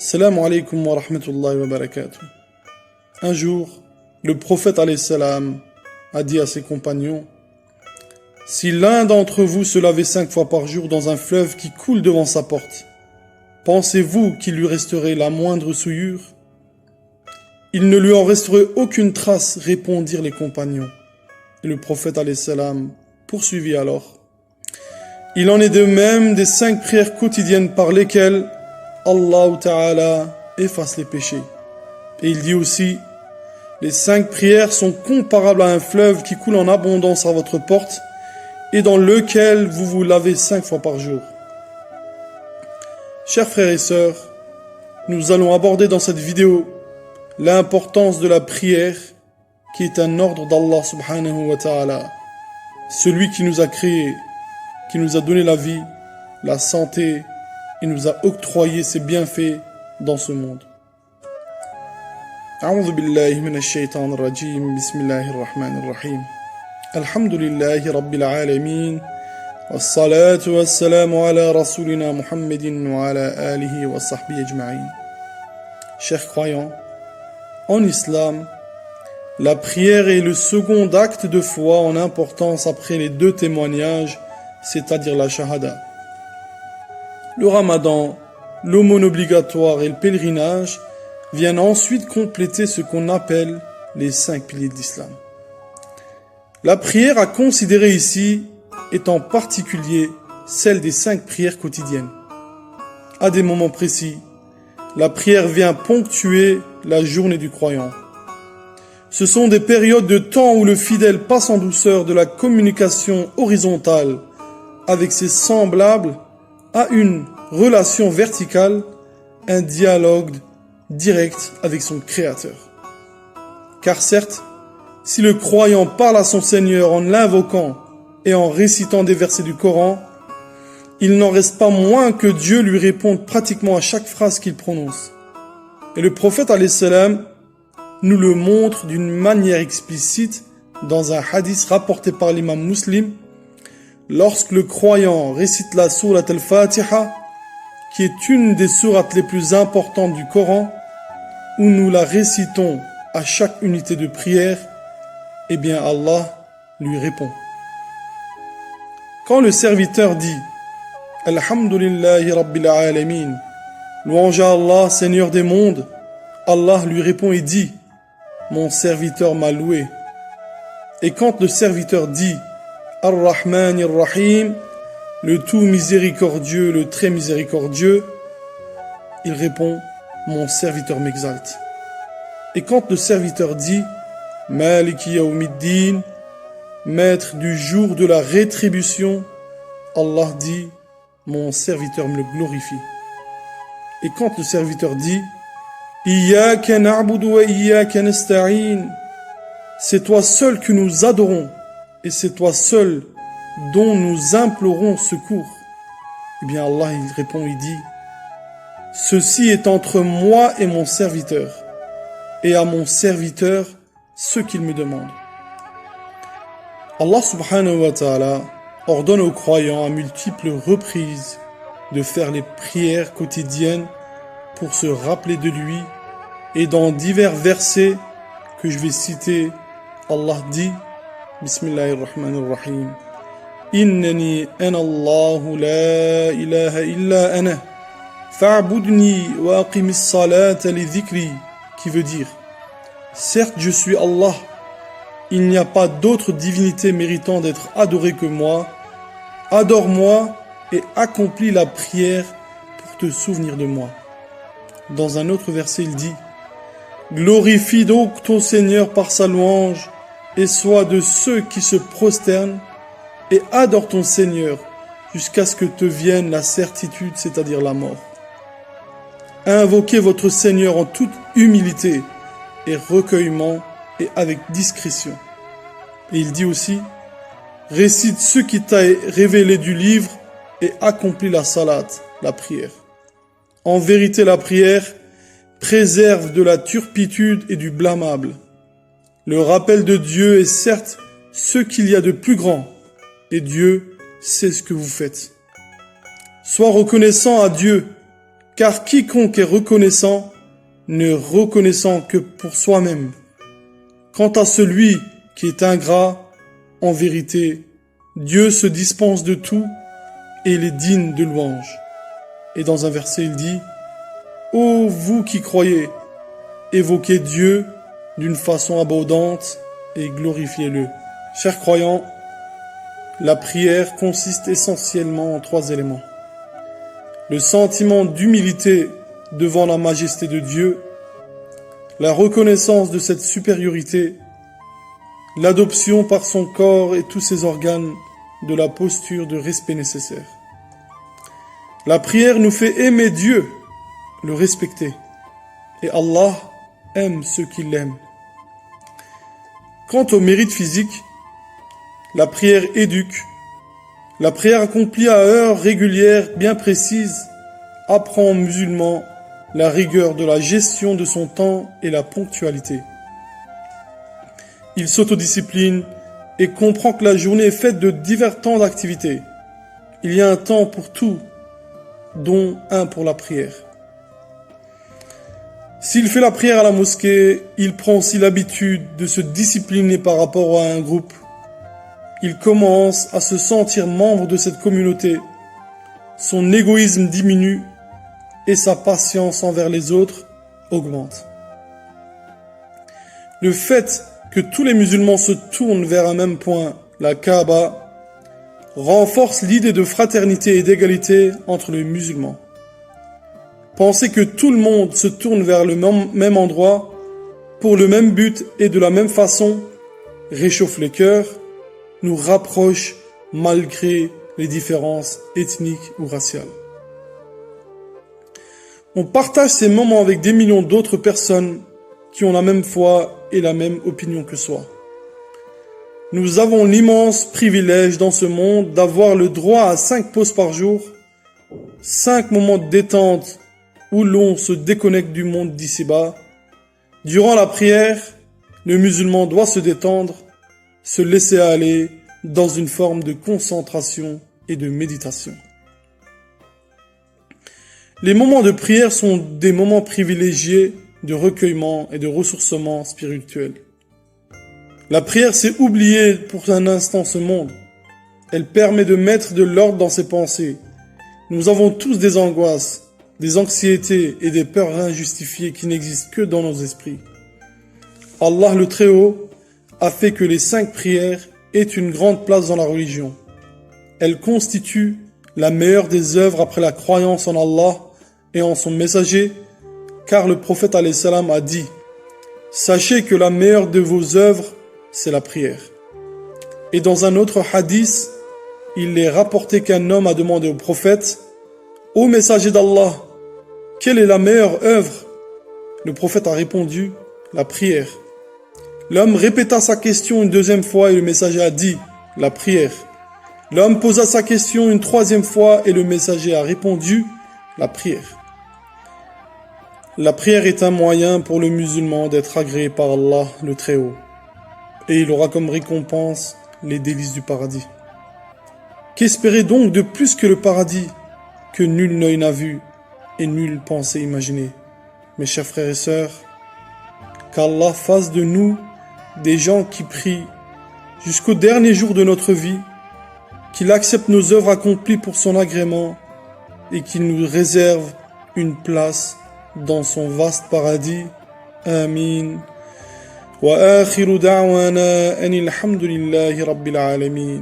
Salam alaykum wa rahmatullahi wa barakatuh. Un jour, le prophète alayhi salam a dit à ses compagnons: si l'un d'entre vous se lavait 5 fois par jour dans un fleuve qui coule devant sa porte, pensez-vous qu'il lui resterait la moindre souillure? Il ne lui en resterait aucune trace, répondirent les compagnons. Et le prophète alayhi salam poursuivit alors: il en est de même des 5 prières quotidiennes par lesquelles Allah Ta'ala efface les péchés. Et il dit aussi: les 5 prières sont comparables à un fleuve qui coule en abondance à votre porte et dans lequel vous vous lavez 5 fois par jour. Chers frères et sœurs, nous allons aborder dans cette vidéo l'importance de la prière, qui est un ordre d'Allah subhanahu wa ta'ala, celui qui nous a créés, qui nous a donné la vie, la santé et nous a octroyé ses bienfaits dans ce monde. A'udhu billahi minash shaitanir rajim, bismillahir rahmanir rahim. Alhamdulillahi rabbil alamin, wassalatu wassalamu ala rasulina Muhammadin wa ala alihi wa sahbihi ajma'in. Chers croyants, en islam, la prière est le second acte de foi en importance après les 2 témoignages, c'est-à-dire la shahada. Le ramadan, l'aumône obligatoire et le pèlerinage viennent ensuite compléter ce qu'on appelle les 5 piliers de l'islam. La prière à considérer ici est en particulier celle des 5 prières quotidiennes. À des moments précis, la prière vient ponctuer la journée du croyant. Ce sont des périodes de temps où le fidèle passe en douceur de la communication horizontale avec ses semblables à une relation verticale, un dialogue direct avec son Créateur. Car certes, si le croyant parle à son Seigneur en l'invoquant et en récitant des versets du Coran, il n'en reste pas moins que Dieu lui réponde pratiquement à chaque phrase qu'il prononce. Et le prophète alayhi salam nous le montre d'une manière explicite dans un hadith rapporté par l'imam Muslim, lorsque le croyant récite la sourate al-Fatiha, qui est une des sourates les plus importantes du Coran, où nous la récitons à chaque unité de prière, eh bien Allah lui répond. Quand le serviteur dit « Alhamdulillahi Rabbil Alamin » louange à Allah, Seigneur des mondes, Allah lui répond et dit « Mon serviteur m'a loué ». Et quand le serviteur dit « Ar-Rahman Ar-Rahim » le tout miséricordieux, le très miséricordieux, il répond « Mon serviteur m'exalte ». Et quand le serviteur dit « Maliki Yawmiddin » maître du jour de la rétribution, Allah dit « Mon serviteur me le glorifie ». Et quand le serviteur dit « Iyyaka na'budu wa iyyaka nasta'in » c'est toi seul que nous adorons et c'est toi seul dont nous implorons secours. Eh bien Allah il répond, il dit « Ceci est entre moi et mon serviteur, et à mon serviteur ce qu'il me demande. » Allah subhanahu wa ta'ala ordonne aux croyants à multiples reprises de faire les prières quotidiennes pour se rappeler de lui, et dans divers versets que je vais citer, Allah dit Bismillahirrahmanirrahim Innani ana Allahu la ilaha illa ana fa'budni wa aqimis salata li dhikri, qui veut dire certes je suis Allah, il n'y a pas d'autre divinité méritant d'être adorée que moi, adore-moi et accomplis la prière pour te souvenir de moi. Dans un autre verset il dit glorifie donc ton Seigneur par sa louange et sois de ceux qui se prosternent et adore ton Seigneur jusqu'à ce que te vienne la certitude, c'est-à-dire la mort. Invoquez votre Seigneur en toute humilité et recueillement et avec discrétion. Et il dit aussi récite ce qui t'a révélé du livre et accomplis la salat, la prière. En vérité, la prière préserve de la turpitude et du blâmable. Le rappel de Dieu est certes ce qu'il y a de plus grand, et Dieu sait ce que vous faites. Sois reconnaissant à Dieu, Car quiconque est reconnaissant, ne reconnaissant que pour soi-même. Quant à celui qui est ingrat, en vérité, Dieu se dispense de tout et il est digne de louange. Et dans un verset, il dit « Ô vous qui croyez, évoquez Dieu d'une façon abondante et glorifiez-le. » Chers croyants, la prière consiste essentiellement en 3 éléments. Le sentiment d'humilité devant la majesté de Dieu, la reconnaissance de cette supériorité, l'adoption par son corps et tous ses organes de la posture de respect nécessaire. La prière nous fait aimer Dieu, le respecter, et Allah aime ceux qui l'aiment. Quant au mérite physique, la prière éduque. La prière accomplie à heures régulières bien précises apprend aux musulmans la rigueur de la gestion de son temps et la ponctualité. Il s'autodiscipline et comprend que la journée est faite de divers temps d'activité. Il y a un temps pour tout, dont un pour la prière. S'il fait la prière à la mosquée, il prend aussi l'habitude de se discipliner par rapport à un groupe. Il commence à se sentir membre de cette communauté. Son égoïsme diminue et sa patience envers les autres augmente. Le fait que tous les musulmans se tournent vers un même point, la Kaaba, renforce l'idée de fraternité et d'égalité entre les musulmans. Penser que tout le monde se tourne vers le même endroit, pour le même but et de la même façon, réchauffe les cœurs, nous rapproche malgré les différences ethniques ou raciales. On partage ces moments avec des millions d'autres personnes qui ont la même foi et la même opinion que soi. Nous avons l'immense privilège dans ce monde d'avoir le droit à 5 pauses par jour, 5 moments de détente où l'on se déconnecte du monde d'ici-bas. Durant la prière, le musulman doit se détendre, se laisser aller dans une forme de concentration et de méditation. Les moments de prière sont des moments privilégiés de recueillement et de ressourcement spirituel. La prière, c'est oublier pour un instant ce monde. Elle permet de mettre de l'ordre dans ses pensées. Nous avons tous des angoisses, des anxiétés et des peurs injustifiées qui n'existent que dans nos esprits. Allah le Très-Haut a fait que les 5 prières aient une grande place dans la religion. Elles constituent la meilleure des œuvres après la croyance en Allah et en son messager, car le prophète alayhi salam a dit « Sachez que la meilleure de vos œuvres, c'est la prière. » Et dans un autre hadith, il est rapporté qu'un homme a demandé au prophète « Ô messager d'Allah, quelle est la meilleure œuvre ?» Le prophète a répondu « La prière. » L'homme répéta sa question une 2e fois et le messager a dit « La prière. » L'homme posa sa question une 3e fois et le messager a répondu « La prière. » La prière est un moyen pour le musulman d'être agréé par Allah le Très-Haut, et il aura comme récompense les délices du paradis. Qu'espérer donc de plus que le paradis, que nul œil n'a vu et nulle pensée imaginée? Mes chers frères et sœurs, qu'Allah fasse de nous des gens qui prient jusqu'au dernier jour de notre vie, qu'il accepte nos œuvres accomplies pour son agrément et qu'il nous réserve une place dans son vaste paradis. Amin. Wa akhiru da'wana anil hamdulillahi rabbil alamin.